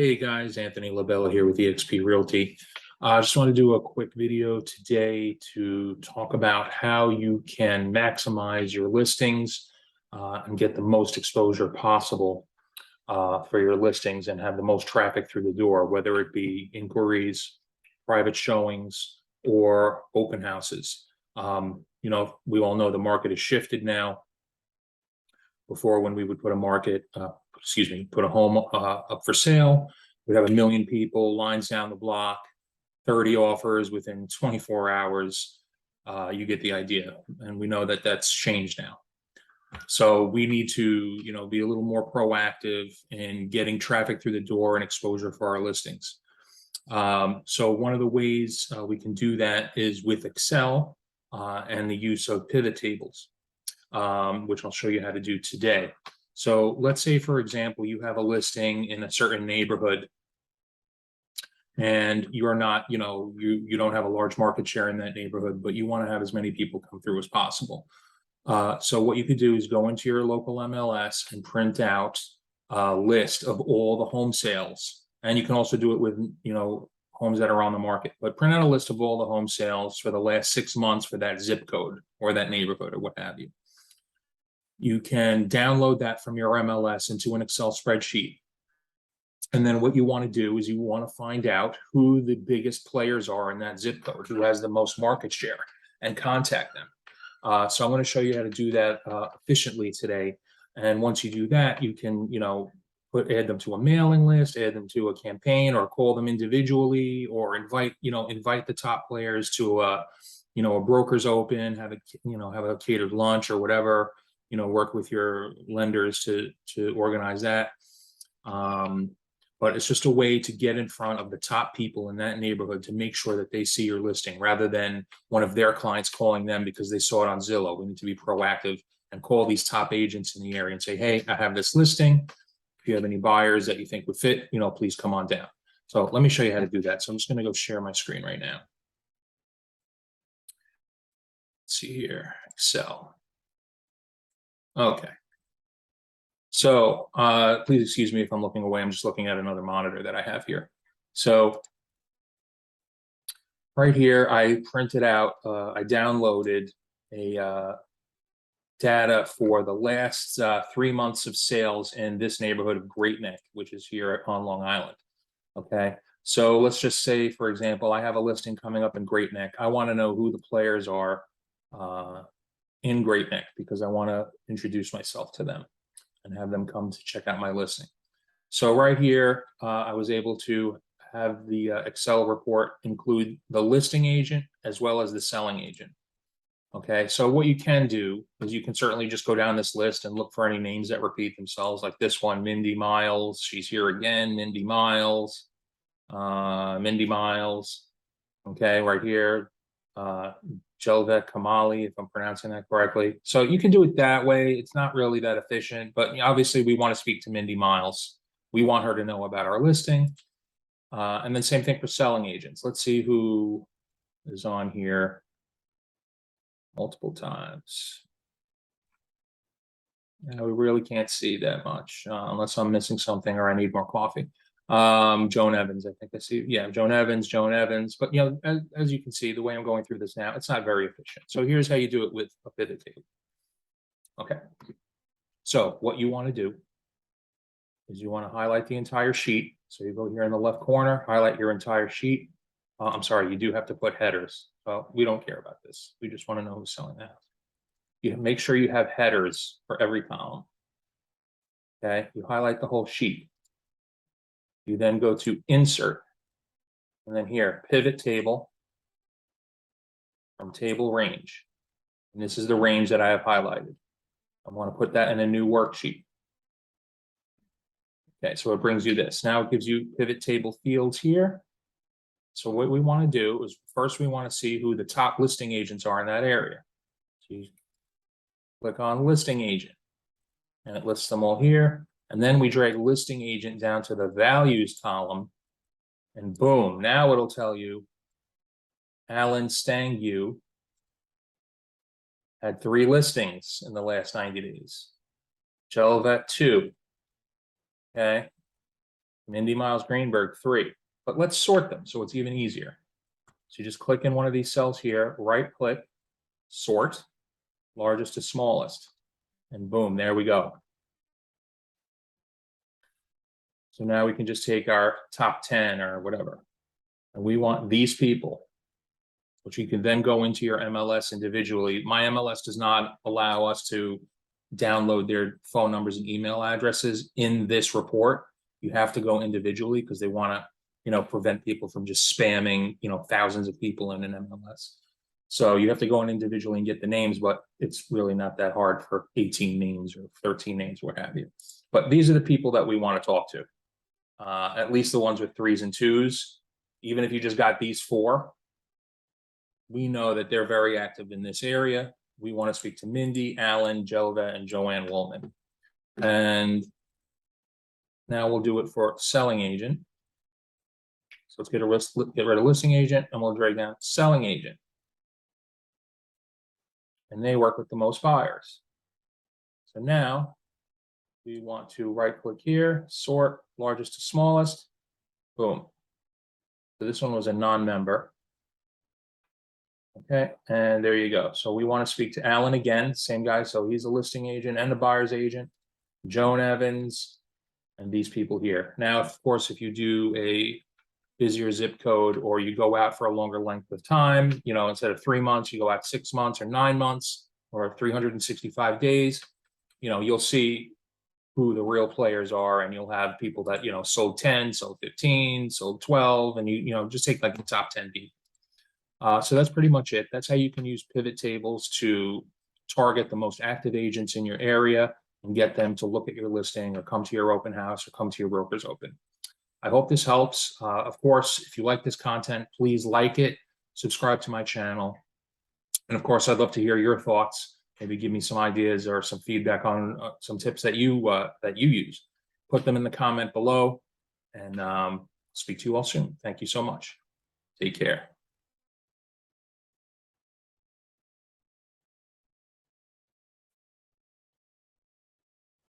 Hey guys, Anthony Labella here with eXp Realty. I just want to do a quick video today to talk about how you can maximize your listings and get the most exposure possible for your listings and have the most traffic through the door, whether it be inquiries, private showings, or open houses. We all know the market has shifted now. Before, when we would put a home up for sale, we'd have 1 million people, lines down the block, 30 offers within 24 hours. You get the idea. And we know that that's changed now. So we need to, be a little more proactive in getting traffic through the door and exposure for our listings. So one of the ways we can do that is with Excel and the use of pivot tables. Which I'll show you how to do today. So let's say, for example, you have a listing in a certain neighborhood and you're not, you don't have a large market share in that neighborhood, but you want to have as many people come through as possible. So what you could do is go into your local MLS and print out a list of all the home sales. And you can also do it with, homes that are on the market, but print out a list of all the home sales for the last 6 months for that zip code or that neighborhood or what have you. You can download that from your MLS into an Excel spreadsheet. And then what you want to do is you want to find out who the biggest players are in that zip code, who has the most market share, and contact them. So I'm going to show you how to do that efficiently today. And once you do that, you can, add them to a mailing list, add them to a campaign, or call them individually, or invite the top players to a broker's open, have a catered lunch or whatever. Work with your lenders to organize that. But it's just a way to get in front of the top people in that neighborhood to make sure that they see your listing rather than one of their clients calling them because they saw it on Zillow. We need to be proactive and call these top agents in the area and say, hey, I have this listing. If you have any buyers that you think would fit, please come on down. So let me show you how to do that. So I'm just going to go share my screen right now. Let's see here, Excel. Okay. So please excuse me if I'm looking away. I'm just looking at another monitor that I have here. So right here, I printed out, I downloaded a data for the last 3 months of sales in this neighborhood of Great Neck, which is here on Long Island. Okay. So let's just say, for example, I have a listing coming up in Great Neck. I want to know who the players are in Great Neck because I want to introduce myself to them and have them come to check out my listing. So right here, I was able to have the Excel report include the listing agent as well as the selling agent. Okay, so what you can do is you can certainly just go down this list and look for any names that repeat themselves, like this one, Mindy Miles. She's here again, Mindy Miles. Okay, right here. Jelvet Kamali, if I'm pronouncing that correctly. So you can do it that way. It's not really that efficient, but obviously we want to speak to Mindy Miles. We want her to know about our listing. And then same thing for selling agents. Let's see who is on here multiple times. We really can't see that much unless I'm missing something or I need more coffee. Joan Evans, I think I see. Yeah, Joan Evans. But as you can see, the way I'm going through this now, it's not very efficient. So here's how you do it with a pivot table. Okay. So what you want to do is you want to highlight the entire sheet. So you go here in the left corner, highlight your entire sheet. I'm sorry, you do have to put headers. Well, we don't care about this. We just want to know who's selling the house. You make sure you have headers for every column. Okay. You highlight the whole sheet. You then go to insert, and then here, pivot table from table range. And this is the range that I have highlighted. I want to put that in a new worksheet. Okay, so it brings you this. Now it gives you pivot table fields here. So what we want to do is first we want to see who the top listing agents are in that area. So you click on listing agent, and it lists them all here. And then we drag listing agent down to the values column, and boom, now it'll tell you Alan Stangu had 3 listings in the last 90 days. Jelvet 2. Okay. Mindy Miles Greenberg, 3. But let's sort them so it's even easier. So you just click in one of these cells here, right click, sort, largest to smallest, and boom, there we go. So now we can just take our top 10 or whatever, and we want these people, which you can then go into your MLS individually. My MLS does not allow us to download their phone numbers and email addresses in this report. You have to go individually because they want to, prevent people from just spamming, thousands of people in an MLS. So you have to go in individually and get the names, but it's really not that hard for 18 names or 13 names, what have you. But these are the people that we want to talk to. At least the ones with 3s and 2s. Even if you just got these 4, we know that they're very active in this area. We want to speak to Mindy, Alan, Jelva, and Joanne Woolman. And now we'll do it for selling agent. So let's get rid of listing agent, and we'll drag down selling agent. And they work with the most buyers. So now we want to right click here, sort largest to smallest, boom. So this one was a non-member. Okay, and there you go. So we want to speak to Alan again, same guy. So he's a listing agent and a buyer's agent. Joan Evans, and these people here. Now, of course, if you do a busier zip code or you go out for a longer length of time, instead of 3 months, you go out 6 months or 9 months or 365 days, you'll see who the real players are, and you'll have people that, sold 10, sold 15, sold 12, and you just take like the top 10 people. So that's pretty much it. That's how you can use pivot tables to target the most active agents in your area and get them to look at your listing or come to your open house or come to your broker's open. I hope this helps. Of course, if you like this content, please like it, subscribe to my channel. And of course, I'd love to hear your thoughts. Maybe give me some ideas or some feedback on some tips that you use. Put them in the comment below, and speak to you all soon. Thank you so much. Take care.